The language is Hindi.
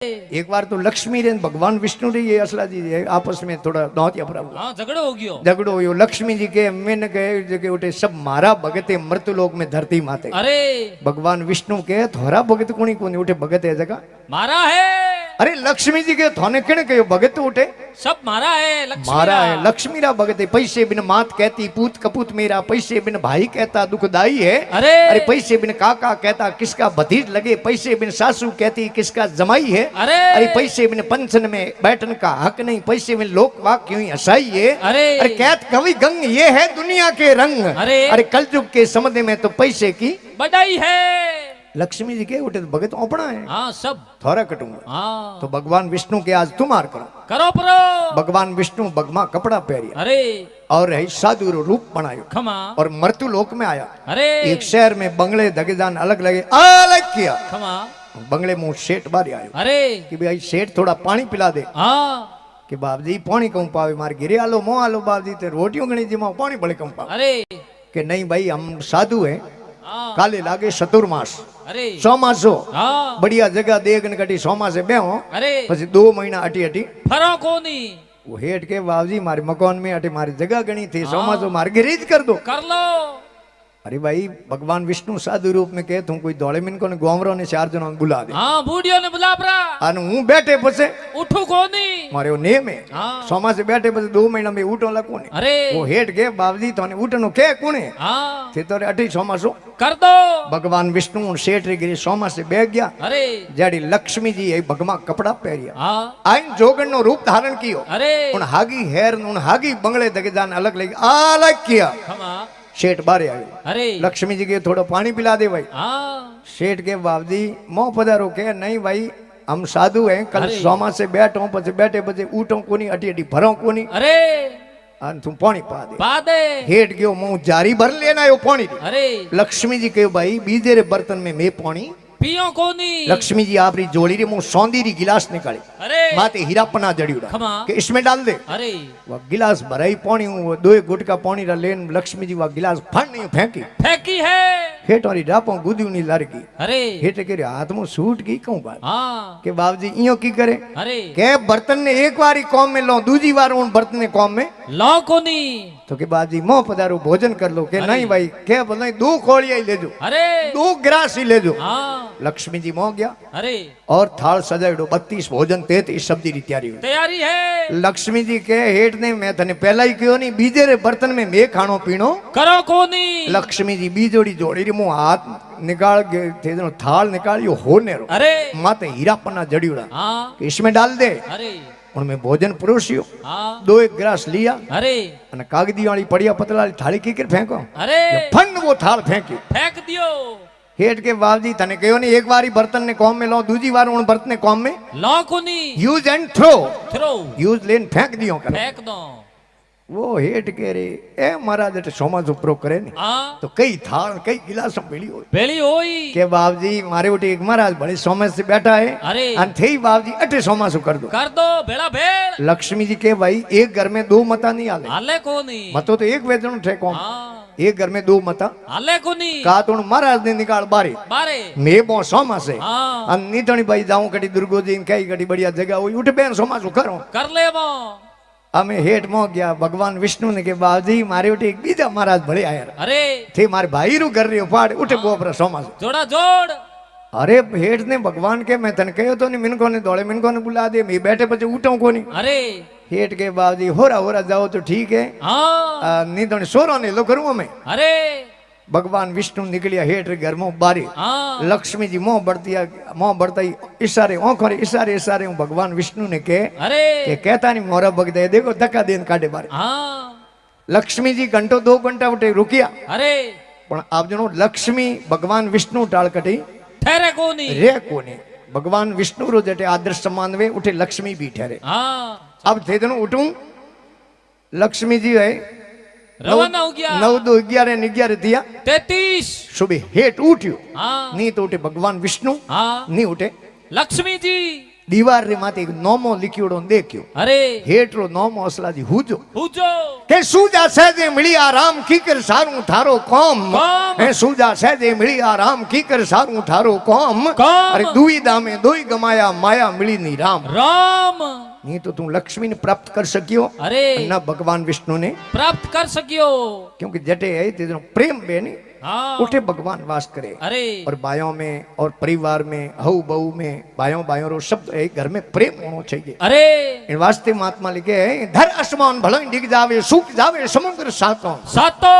एक बार तो लक्ष्मी रे भगवान विष्णु रे ये असला जी आपस में थोड़ा नौतिया प्रभु हाँ झगड़ो हो गयो। झगड़ो हुयो। लक्ष्मी जी के मैंने कहे जो के उठे सब मारा भगते मृत्यु लोक में धरती माते। अरे भगवान विष्णु के थोड़ा भगत कोनी कोनी उठे भगत है जगह मारा है। अरे लक्ष्मी जी के थोने किने कहो भगत उठे सब मारा है लक्ष्मी मारा है। लक्ष्मी रा भगत है। पैसे बिन मात कहती पूत कपूत मेरा, पैसे बिन भाई कहता दुखदाई है। अरे पैसे बिन काका कहता किसका भतीज लगे, पैसे बिन सासू कहती किसका जमाई है। अरे पैसे बिन पंचन में बैठन का हक नहीं, पैसे बिन लोक वाक क्यों ही हसाई है। अरे कहत कवि गंग ये है दुनिया के रंग। अरे कलयुग के समझ में तो पैसे की बड़ाई है। लक्ष्मी जी के उठे तो भगत ओपना है। हाँ सब थोड़ा कटूंगा। हाँ तो भगवान विष्णु के आज तुम आर करो करो परो। भगवान विष्णु बगमा कपड़ा पहरिया अरे और है साधु रूप बनायो खमा और मृत्यु लोक में आया। अरे एक शहर में बंगले दगेदान अलग लगे अलग किया। खमा बंगले मुंह सेठ बारी आयो। अरे कि भाई सेठ थोड़ा पानी पिला दे। हाँ कि बाप जी पानी कहूं पावे मार गिरे आलो मोह आलो बाप जी ते रोटियों गणी जी मां पानी बड़े कहूं पावे। अरे कि नहीं भाई हम साधु हैं। हाँ काले लागे चतुर्मास अरे सोमासो हाँ बढ़िया जगह देगन कटी सोमासे बेहो अरे પછી 2 મહિના अटी अटी फरो कोनी वो हेठ के बाबजी मारे मकान में अटे मारी जगह गणी थी सोमासो मार गिरीज कर दो कर लो। अरे भाई भगवान विष्णु साधु रूप में कहता हूँ कोई दौड़े मिन को ने गोमरो ने 4 जनों बुला दे। हाँ बूढ़ियों ने बुला परा अन हूँ बैठे पसे उठू कोनी मारे वो नेम है। हाँ सोमा से बैठे पसे 2 महीना में उठो ला कोने। अरे वो हेठ के बाबजी तोने उठनो के कोने। हाँ थे तो अठी सोमासो कर दो। भगवान विष्णु सेठ रे गिरी सोमा से बैठ गया। अरे जड़ी लक्ष्मी जी ये भगमा कपड़ा पहरिया हाँ आइन जोगन नो रूप धारण कियो। अरे उन हागी हेर उन हागी बंगले दगेदान अलग लगे अलग किया। खमा सेठ बारे आयो। अरे लक्ष्मी जी के थोड़ा पानी पिला दे भाई। हाँ सेठ के बाबजी मोह पधारो के नहीं भाई हम साधु हैं कल अरे। सोमा से बैठो पछे बैठे पछे उठो कोनी अटी अटी भरो कोनी। अरे अन तुम पानी पा दे। पा दे हेठ गयो मुंह जारी भर लेना यो पानी। अरे लक्ष्मी जी कहो भाई बीजे रे बर्तन में मैं पानी पियो कोनी। लक्ष्मी जी आपरी जोड़ी रे मुंह सौंदी री गिलास निकाली अरे माते हीरा पना जड़ियोड़ा खमा कि इसमें डाल दे। अरे वह गिलास भराई पानी वो 2 गुटका पानी रा लेन लक्ष्मी जी वह गिलास फट नहीं फेंकी फेंकी है। हेठ वाली डापो गुदी नहीं लड़की अरे हेठ के हाथ में सूट की कहूं बात हाँ के बाबजी इयो की करे। अरे के बर्तन ने एक बारी कौम में लो दूजी बार उन बर्तन ने कौम में लो कोनी। तो के बाबजी मोह पधारो भोजन कर लो। के नहीं भाई के बोले 2 खोलिया ही ले जो अरे 2 गिलास ही ले जो। हाँ लक्ष्मी जी मोह गया अरे और थाल सजाड़ो 32 भोजन 33 सब्जी की तैयारी हुई। तैयारी है। लक्ष्मी जी के हेठ ने मैं तने पहला ही क्यों नहीं बीजे रे बर्तन में मैं खानो पीनो करो कोनी। लक्ष्मी जी बीजोड़ी जोड़ी रे मुंह हाथ निकाल के थे जो थाल निकालियो होने रो। अरे माते हीरा पन्ना जड़ियोड़ा हाँ इसमें डाल दे। अरे उनमें भोजन परोसियो हाँ 2 एक गिलास लिया अरे અને કાગદી વાળી પડિયા પતલાળી થાળી કીકર ફેંકો। अरे ફન वो थाल फेंक्यो। फेंक दियो। हेठ के बाबजी तने कहो नहीं एक बारी बर्तन ने कौम में लो दूजी बार उन बर्तन ने कौम में लो कोनी। Use and throw throw use लेन फेंक दियो कर। फेंक दो। वो हेठ के रे ए महाराज एट सोमा जो प्रो करे नहीं हाँ तो कई थाल कई गिलास मिली हो बेली होई के बाबजी मारे उठे एक महाराज बड़े सोमे से बैठा है। अरे अन थे बाबजी अटे सोमा सु कर दो बेड़ा भेड़। लक्ष्मी जी के भाई एक घर में 2 मता नहीं आले हाले कोनी। मतो तो एक वेचन थे कौन हाँ एक घर में 2 मता हाले कोनी। का तो महाराज ने निकाल बारे बारे मैं बो सोमा से हाँ अन नीतणी भाई जाऊं कटी दुर्गो जी कई कटी बढ़िया जगह हुई उठ बेन सोमा सु करो कर ले वो। અમે हेठ मो गया भगवान विष्णु ने के बाबजी मारे उठे एक बीजा महाराज भले आया अरे थे मारे भाई रू कर रही फाड़ उठे गोबरा सोमा से जोड़ा जोड़। अरे हेठ ने भगवान के मैं तने कहो तो नहीं मिनको ने दौड़े मिनको ने बुला दे मैं बैठे पचे उठो को नहीं। अरे हेठ के बाबजी होरा जाओ तो ठीक है हाँ नहीं तो सोरो ने लो करूँ मैं। अरे भगवान विष्णु निकलिया हेठ रे घर में बारी हाँ लक्ष्मी जी मोह बढ़ता ही इशारे ओंखों इशारे इशारे हूँ भगवान विष्णु ने के अरे कहता नहीं मोरा भग दे देखो धक्का देन काटे बारे। हाँ लक्ष्मी जी घंटो 2 घंटा उठे रुकिया अरे पण आप जनो लक्ष्मी भगवान विष्णु टाल कटी ठहरे कोनी। रे कोने भगवान विष्णु रो जटे आदर्श सम्मान वे उठे लक्ष्मी भी ठहरे। हाँ अब थे जनो उठूं लक्ष्मी जी है रवाना हो गया 9 2 11 11 दिया 33 सुबह हेठ उठ्यो हाँ नहीं तो उठे भगवान विष्णु हाँ नहीं उठे लक्ष्मी जी दीवार रे माथे एक नोमो लिखियोड़ो देख्यो अरे हेठरो नोमो असलाजी हुजो पूछो के सूजा सहजे मिली आराम कीकर सारू थारो कौम कौम। हे सूजा सहजे मिली आराम कीकर सारू थारो कौम कौम। अरे दुई दामे दोई गमाया माया मिली नी राम राम नहीं तो तू लक्ष्मी ने प्राप्त कर सकियो अरे न भगवान विष्णु ने प्राप्त कर सकियो क्योंकि जटे है तेरो प्रेम बेनी हाँ उठे भगवान वास करे अरे और बायों में और परिवार में हऊ बहू में बायों रो शब्द है घर में प्रेम होना चाहिए अरे इन वास्ते महात्मा लिखे धर आसमान भलो डिग जावे सूख जावे समुद्र सातों सातो